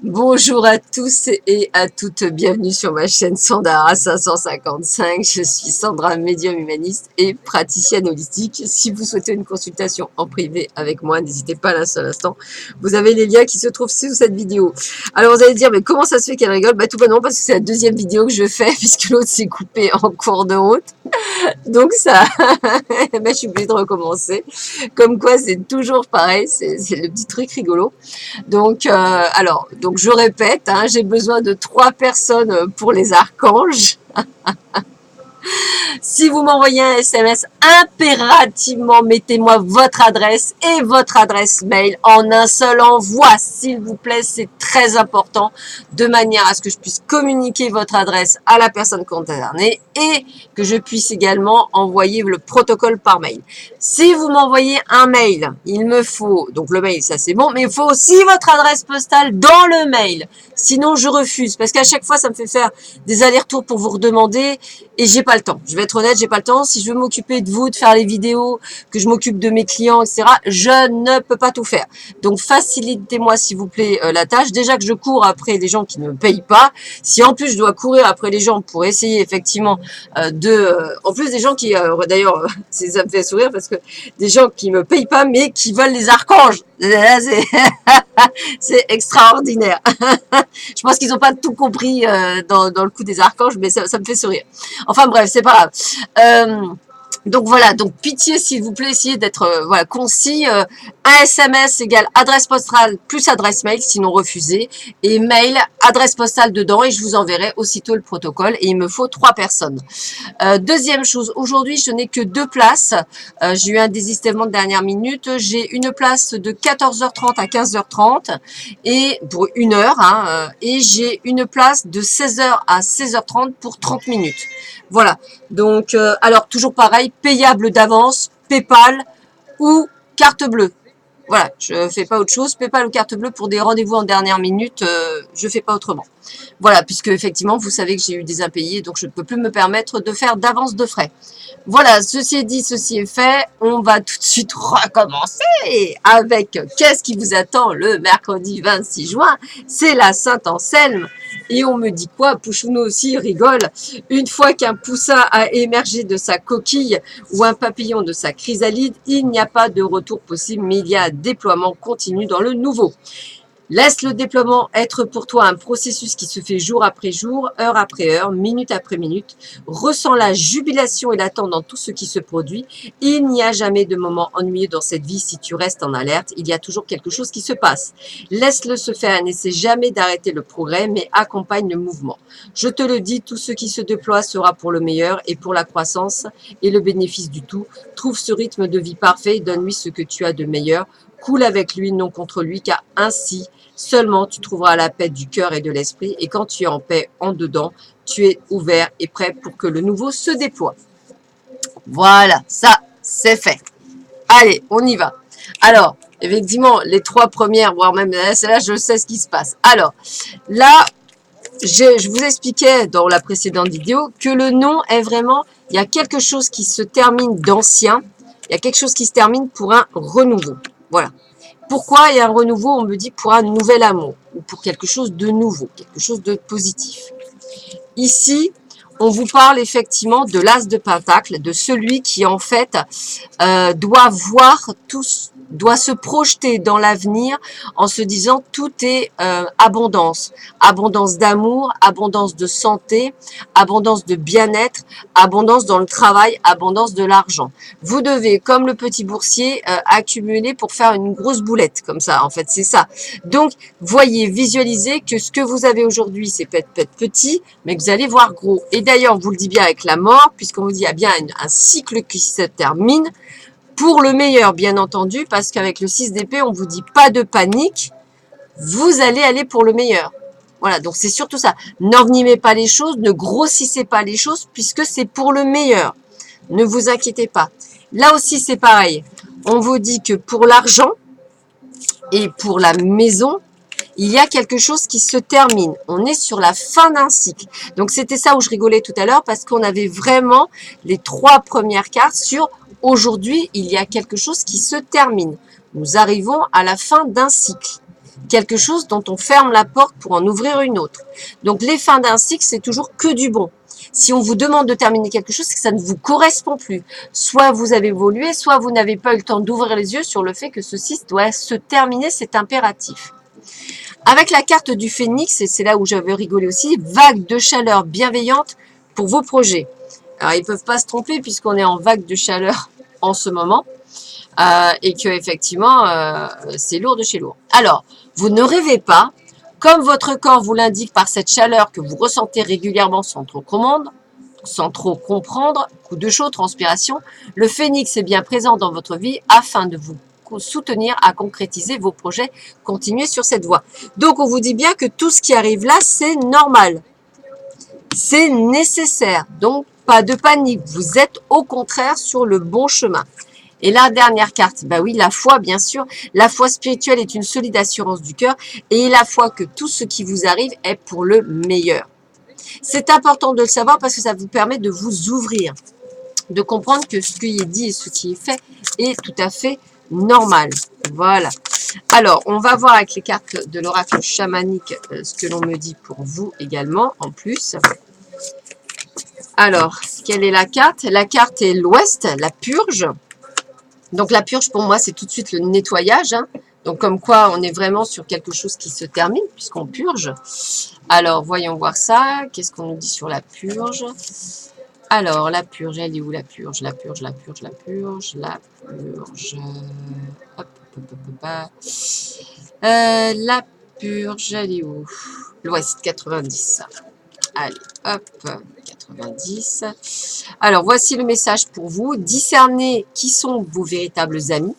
Bonjour à tous et à toutes, bienvenue sur ma chaîne Sandara 555. Je suis Sandra, médium humaniste et praticienne holistique. Si vous souhaitez une consultation en privé avec moi, n'hésitez pas à un seul instant. Vous avez les liens qui se trouvent sous cette vidéo. Alors vous allez dire, mais comment ça se fait qu'elle rigole? Bah tout bonnement parce que c'est la deuxième vidéo que je fais puisque l'autre s'est coupé en cours de route. Donc ça, ben, je suis obligée de recommencer. Comme quoi c'est toujours pareil, c'est le petit truc rigolo. Donc, donc je répète, hein, j'ai besoin de 3 personnes pour les archanges. Si vous m'envoyez un SMS, impérativement, mettez-moi votre adresse et votre adresse mail en un seul envoi, s'il vous plaît, c'est très important, de manière à ce que je puisse communiquer votre adresse à la personne concernée et que je puisse également envoyer le protocole par mail. Si vous m'envoyez un mail, il me faut, donc le mail, ça c'est bon, mais il faut aussi votre adresse postale dans le mail. Sinon, je refuse, parce qu'à chaque fois, ça me fait faire des allers-retours pour vous redemander et j'ai pas le temps. Je vais être honnête, j'ai pas le temps. Si je veux m'occuper de vous, de faire les vidéos, que je m'occupe de mes clients, etc., je ne peux pas tout faire. Donc, facilitez-moi, s'il vous plaît, la tâche. Déjà que je cours après des gens qui ne me payent pas. Si en plus, je dois courir après les gens pour essayer, effectivement, en plus, des gens qui, d'ailleurs, ça me fait sourire parce que des gens qui me payent pas, mais qui veulent les archanges. C'est extraordinaire. Je pense qu'ils n'ont pas tout compris dans le coup des archanges, mais ça me fait sourire. Enfin bref, c'est pas grave. Donc voilà, donc pitié s'il vous plaît, essayez d'être voilà, concis. Un SMS égale adresse postale plus adresse mail, sinon refusé. Et mail, adresse postale dedans et je vous enverrai aussitôt le protocole. Et il me faut 3 personnes. Deuxième chose, aujourd'hui je n'ai que 2 places. J'ai eu un désistement de dernière minute. J'ai une place de 14h30 à 15h30 et pour 1 heure. Hein, et j'ai une place de 16h à 16h30 pour 30 minutes. Voilà. Donc, alors toujours pareil, payable d'avance, PayPal ou carte bleue. Voilà, je fais pas autre chose. PayPal ou carte bleue pour des rendez-vous en dernière minute, je fais pas autrement. Voilà, puisque effectivement, vous savez que j'ai eu des impayés, donc je ne peux plus me permettre de faire d'avance de frais. Voilà, ceci est dit, ceci est fait. On va tout de suite recommencer avec qu'est-ce qui vous attend le mercredi 26 juin. C'est la Saint-Anselme. Et on me dit quoi? Pouchounou aussi rigole. Une fois qu'un poussin a émergé de sa coquille ou un papillon de sa chrysalide, il n'y a pas de retour possible, mais il y a un déploiement continu dans le nouveau. Laisse le déploiement être pour toi un processus qui se fait jour après jour, heure après heure, minute après minute. Ressens la jubilation et l'attente dans tout ce qui se produit. Il n'y a jamais de moment ennuyeux dans cette vie si tu restes en alerte. Il y a toujours quelque chose qui se passe. Laisse-le se faire. N'essaie jamais d'arrêter le progrès, mais accompagne le mouvement. Je te le dis, tout ce qui se déploie sera pour le meilleur et pour la croissance et le bénéfice du tout. Trouve ce rythme de vie parfait et donne-lui ce que tu as de meilleur. Coule avec lui, non contre lui, car ainsi, seulement tu trouveras la paix du cœur et de l'esprit. Et quand tu es en paix en dedans, tu es ouvert et prêt pour que le nouveau se déploie. Voilà, ça, c'est fait. Allez, on y va. Alors, effectivement, les 3 premières, voire même celle-là, je sais ce qui se passe. Alors, là, je vous expliquais dans la précédente vidéo que le nom est vraiment, il y a quelque chose qui se termine d'ancien, il y a quelque chose qui se termine pour un renouveau. Voilà. Pourquoi il y a un renouveau? On me dit pour un nouvel amour ou pour quelque chose de nouveau, quelque chose de positif. Ici, on vous parle effectivement de l'as de Pentacle, de celui qui en fait doit voir tout, doit se projeter dans l'avenir en se disant tout est abondance. Abondance d'amour, abondance de santé, abondance de bien-être, abondance dans le travail, abondance de l'argent. Vous devez, comme le petit boursier, accumuler pour faire une grosse boulette, comme ça, en fait, c'est ça. Donc, voyez, visualisez que ce que vous avez aujourd'hui, c'est peut-être petit, mais que vous allez voir gros. Et d'ailleurs, on vous le dit bien avec la mort, puisqu'on vous dit, il y a bien un cycle qui se termine, pour le meilleur, bien entendu, parce qu'avec le 6 d'épée, on vous dit pas de panique, vous allez aller pour le meilleur. Voilà, donc c'est surtout ça. N'envenimez pas les choses, ne grossissez pas les choses, puisque c'est pour le meilleur. Ne vous inquiétez pas. Là aussi, c'est pareil. On vous dit que pour l'argent et pour la maison, il y a quelque chose qui se termine. On est sur la fin d'un cycle. Donc, c'était ça où je rigolais tout à l'heure parce qu'on avait vraiment les 3 premières cartes sur aujourd'hui, il y a quelque chose qui se termine. Nous arrivons à la fin d'un cycle. quelque chose dont on ferme la porte pour en ouvrir une autre. Donc les fins d'un cycle, c'est toujours que du bon. Si on vous demande de terminer quelque chose, c'est que ça ne vous correspond plus. Soit vous avez évolué, soit vous n'avez pas eu le temps d'ouvrir les yeux sur le fait que ceci doit se terminer, c'est impératif. Avec la carte du phénix, et c'est là où j'avais rigolé aussi, vague de chaleur bienveillante pour vos projets. Alors, ils ne peuvent pas se tromper puisqu'on est en vague de chaleur en ce moment et que effectivement, c'est lourd de chez lourd. Alors, vous ne rêvez pas, comme votre corps vous l'indique par cette chaleur que vous ressentez régulièrement sans trop comprendre, coup de chaud, transpiration, le phénix est bien présent dans votre vie afin de vous soutenir à concrétiser vos projets, continuez sur cette voie. Donc on vous dit bien que tout ce qui arrive là, c'est normal, c'est nécessaire, donc pas de panique, vous êtes au contraire sur le bon chemin. Et la dernière carte, bah oui, la foi, bien sûr. La foi spirituelle est une solide assurance du cœur et la foi que tout ce qui vous arrive est pour le meilleur. C'est important de le savoir parce que ça vous permet de vous ouvrir, de comprendre que ce qui est dit et ce qui est fait est tout à fait normal. Voilà. Alors, on va voir avec les cartes de l'oracle chamanique ce que l'on me dit pour vous également, en plus. Alors, quelle est la carte? La carte est l'ouest, la purge. Donc la purge pour moi c'est tout de suite le nettoyage, hein. Donc comme quoi on est vraiment sur quelque chose qui se termine puisqu'on purge. Alors voyons voir ça, qu'est-ce qu'on nous dit sur la purge? Alors la purge, elle est où la purge? La purge, la purge, la purge, la purge. Hop, hop, hop, hop, hop. La purge, elle est où? L'ouest 90. Allez, hop, 90. Alors, voici le message pour vous. Discernez qui sont vos véritables amis.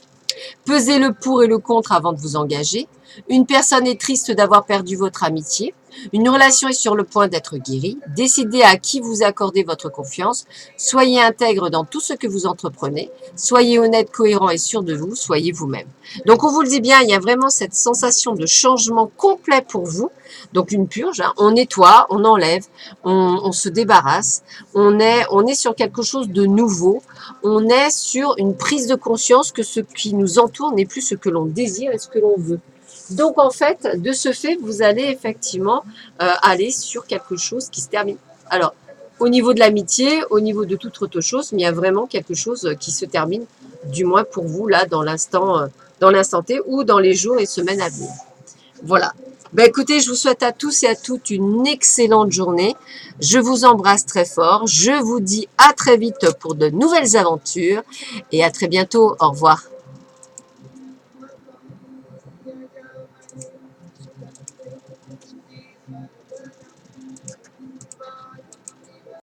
Pesez le pour et le contre avant de vous engager. Une personne est triste d'avoir perdu votre amitié. Une relation est sur le point d'être guérie. Décidez à qui vous accordez votre confiance. Soyez intègre dans tout ce que vous entreprenez. Soyez honnête, cohérent et sûr de vous. Soyez vous-même. Donc, on vous le dit bien, il y a vraiment cette sensation de changement complet pour vous. Donc, une purge, hein. On nettoie, on enlève, on se débarrasse. On est sur quelque chose de nouveau. On est sur une prise de conscience que ce qui nous entoure n'est plus ce que l'on désire et ce que l'on veut. Donc en fait, de ce fait, vous allez effectivement aller sur quelque chose qui se termine. Alors, au niveau de l'amitié, au niveau de toute autre chose, mais il y a vraiment quelque chose qui se termine, du moins pour vous, là, dans l'instant T ou dans les jours et semaines à venir. Voilà. Ben écoutez, je vous souhaite à tous et à toutes une excellente journée. Je vous embrasse très fort. Je vous dis à très vite pour de nouvelles aventures et à très bientôt. Au revoir.